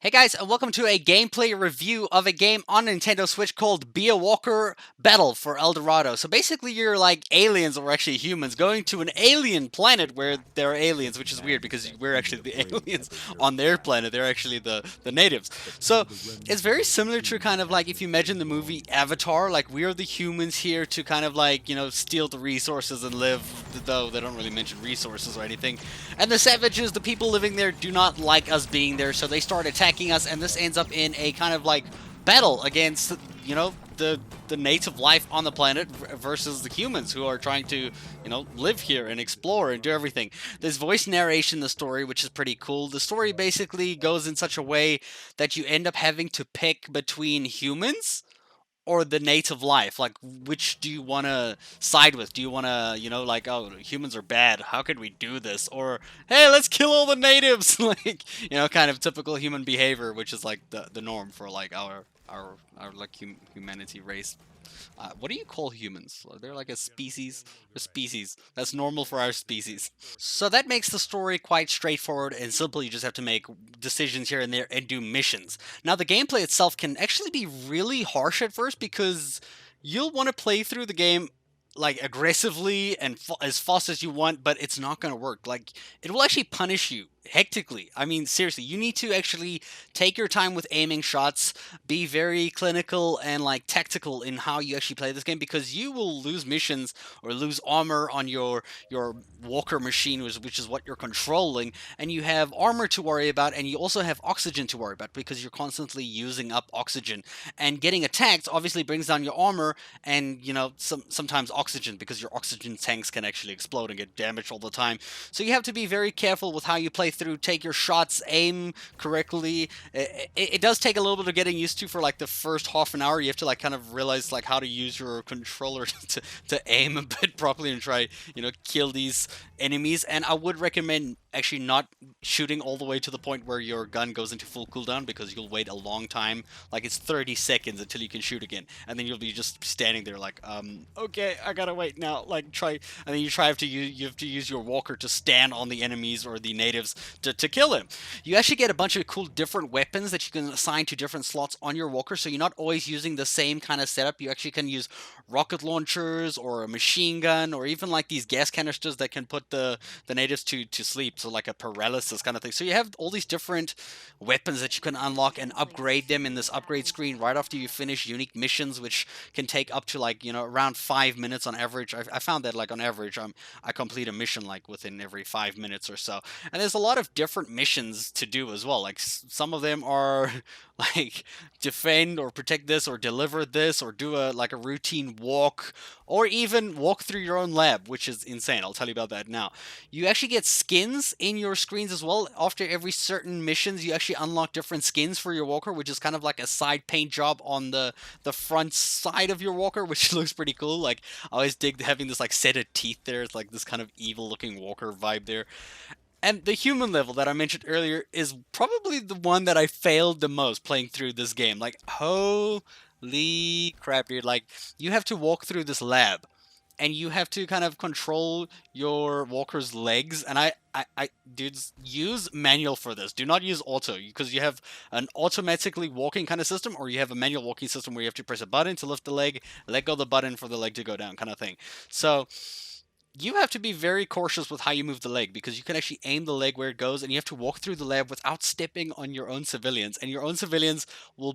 Hey guys, and welcome to a gameplay review of a game on Nintendo Switch called Be a Walker Battle for Eldorado. So basically you're like aliens, or actually humans, going to an alien planet where there are aliens, which is weird because we're actually the aliens on their planet. They're actually the natives. So it's very similar to kind of like if you imagine the movie Avatar, like we're the humans here to kind of like, steal the resources and live, though they don't really mention resources or anything. And the savages, the people living there, do not like us being there, so they start attacking us, and this ends up in a kind of like battle against, the native life on the planet versus the humans who are trying to, live here and explore and do everything. There's voice narration in the story, which is pretty cool. The story basically goes in such a way that you end up having to pick between humans or the native life. Like, which do you want to side with? Do you want to, like, oh, humans are bad, how could we do this? Or, hey, let's kill all the natives. Like, kind of typical human behavior, which is like the norm for like our like humanity race. What do you call humans? They're like a species. A species. That's normal for our species. So that makes the story quite straightforward and simple. You just have to make decisions here and there and do missions. Now, the gameplay itself can actually be really harsh at first because you'll want to play through the game like aggressively and as fast as you want, but it's not going to work. Like, it will actually punish you hectically. I mean, seriously, you need to actually take your time with aiming shots, be very clinical and like tactical in how you actually play this game, because you will lose missions or lose armor on your walker machine, which is what you're controlling, and you have armor to worry about, and you also have oxygen to worry about because you're constantly using up oxygen. And getting attacked obviously brings down your armor and, sometimes oxygen, because your oxygen tanks can actually explode and get damaged all the time. So you have to be very careful with how you play through, take your shots, aim correctly. It does take a little bit of getting used to for like the first half an hour. You have to like kind of realize like how to use your controller to aim a bit properly and try, kill these enemies. And I would recommend actually not shooting all the way to the point where your gun goes into full cooldown, because you'll wait a long time. Like, it's 30 seconds until you can shoot again, and then you'll be just standing there like, okay, I gotta wait now. Like, try, and then you have to use your walker to stand on the enemies or the natives to kill him. You actually get a bunch of cool different weapons that you can assign to different slots on your walker, so you're not always using the same kind of setup. You actually can use rocket launchers or a machine gun, or even like these gas canisters that can put the natives to sleep, so like a paralysis kind of thing. So you have all these different weapons that you can unlock and upgrade them in this upgrade screen right after you finish unique missions, which can take up to like, around 5 minutes on average. I found that like on average I complete a mission like within every 5 minutes or so. And there's a lot of different missions to do as well. Like, some of them are like defend or protect this or deliver this or do a like a routine walk, or even walk through your own lab, which is insane. I'll tell you about that now. You actually get skins in your screens as well. After every certain missions, you actually unlock different skins for your walker, which is kind of like a side paint job on the front side of your walker, which looks pretty cool. Like, I always dig having this like set of teeth there. It's like this kind of evil looking walker vibe there. And the human level that I mentioned earlier is probably the one that I failed the most playing through this game. Like, holy crap, dude. Like, you have to walk through this lab, and you have to kind of control your walker's legs. And dudes, use manual for this. Do not use auto, because you have an automatically walking kind of system, or you have a manual walking system where you have to press a button to lift the leg, let go of the button for the leg to go down, kind of thing. So you have to be very cautious with how you move the leg, because you can actually aim the leg where it goes, and you have to walk through the lab without stepping on your own civilians. And your own civilians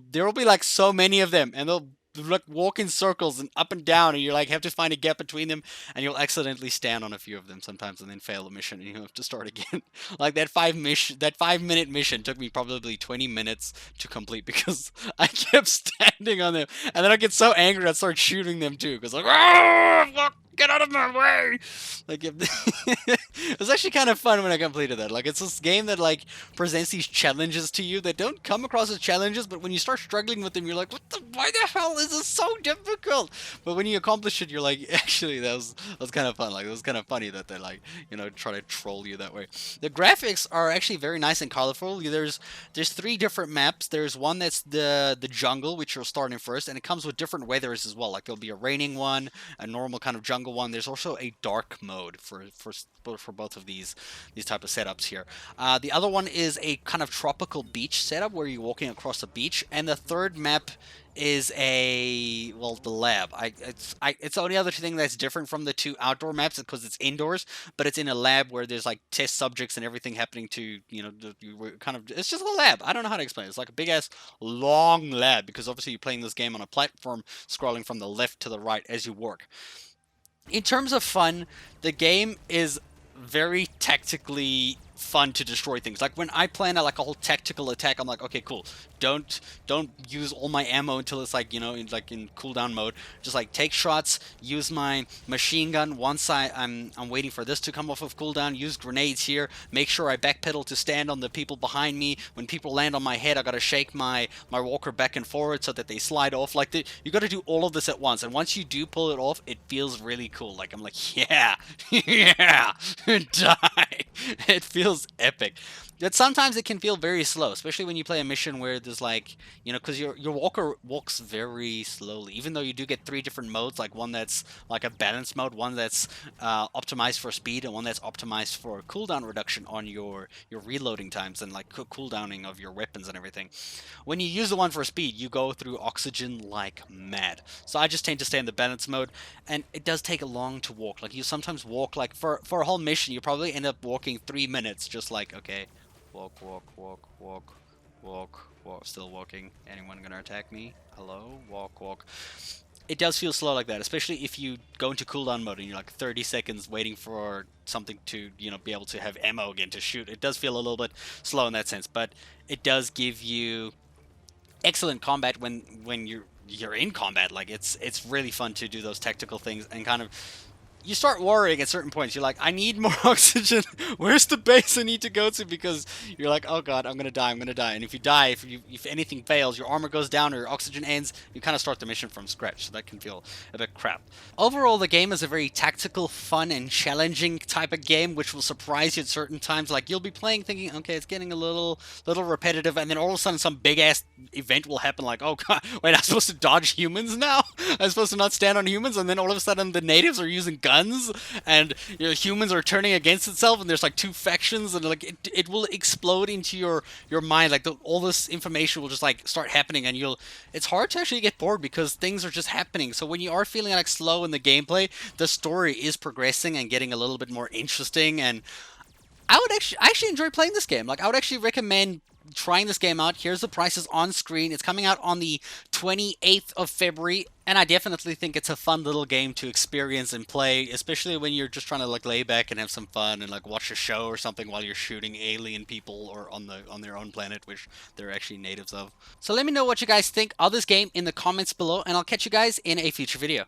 there will be like so many of them, and they'll like walk in circles and up and down, and you like have to find a gap between them, and you'll accidentally stand on a few of them sometimes and then fail the mission, and you have to start again. Like, that 5 minute mission took me probably 20 minutes to complete, because I kept standing on them, and then I get so angry I start shooting them too, because like, "Ah, fuck, get out of my way!" Like, it was actually kind of fun when I completed that. Like, it's this game that like presents these challenges to you that don't come across as challenges, but when you start struggling with them, you're like, why the hell is this so difficult? But when you accomplish it, you're like, actually, that was kind of fun. Like, it was kind of funny that they like, try to troll you that way. The graphics are actually very nice and colorful. There's three different maps. There's one that's the jungle, which you'll start in first, and it comes with different weathers as well. Like, there'll be a raining one, a normal kind of jungle jungle one. There's also a dark mode for both of these type of setups here. The other one is a kind of tropical beach setup where you're walking across a beach, and the third map is the lab. It's the only other thing that's different from the two outdoor maps because it's indoors, but it's in a lab where there's like test subjects and everything happening to it's just a lab. I don't know how to explain it. It's like a big ass long lab because obviously you're playing this game on a platform scrolling from the left to the right as you work. In terms of fun, the game is very tactically fun to destroy things. Like when I plan like a whole tactical attack, I'm like, okay, cool. Don't use all my ammo until it's like, in cooldown mode. Just like take shots, use my machine gun once I'm waiting for this to come off of cooldown, use grenades here, make sure I backpedal to stand on the people behind me. When people land on my head, I gotta shake my walker back and forward so that they slide off. Like you gotta do all of this at once, and once you do pull it off, it feels really cool. Like I'm like, yeah, yeah, die. It feels epic. But sometimes it can feel very slow, especially when you play a mission where there's like, because your walker walks very slowly. Even though you do get 3 different modes, like one that's like a balance mode, one that's optimized for speed, and one that's optimized for cooldown reduction on your reloading times and like cooldowning of your weapons and everything. When you use the one for speed, you go through oxygen like mad. So I just tend to stay in the balance mode, and it does take long to walk. Like you sometimes walk like for a whole mission, you probably end up walking 3 minutes, just like, okay. Walk, walk, walk, walk, walk, walk. Still walking. Anyone gonna attack me? Hello? Walk, walk. It does feel slow like that, especially if you go into cooldown mode and you're like 30 seconds waiting for something to, be able to have ammo again to shoot. It does feel a little bit slow in that sense, but it does give you excellent combat when you're in combat. Like it's really fun to do those tactical things and kind of you start worrying at certain points. You're like, I need more oxygen. Where's the base I need to go to? Because you're like, oh god, I'm gonna die. And if you die, if anything fails, your armor goes down or your oxygen ends, you kind of start the mission from scratch. So that can feel a bit crap. Overall, the game is a very tactical, fun, and challenging type of game, which will surprise you at certain times. Like you'll be playing, thinking, okay, it's getting a little repetitive, and then all of a sudden, some big ass event will happen. Like, oh god, wait, I'm supposed to dodge humans now? I'm supposed to not stand on humans, and then all of a sudden, the natives are using guns. And humans are turning against itself, and there's like 2 factions, and like it will explode into your mind. Like all this information will just like start happening, and it's hard to actually get bored because things are just happening. So when you are feeling like slow in the gameplay, the story is progressing and getting a little bit more interesting, and I actually enjoy playing this game. Like I would actually recommend trying this game out. Here's the prices on screen. It's coming out on the 28th of February, and I definitely think it's a fun little game to experience and play, especially when you're just trying to like lay back and have some fun and like watch a show or something while you're shooting alien people or on their own planet, which they're actually natives of. So let me know what you guys think of this game in the comments below, and I'll catch you guys in a future video.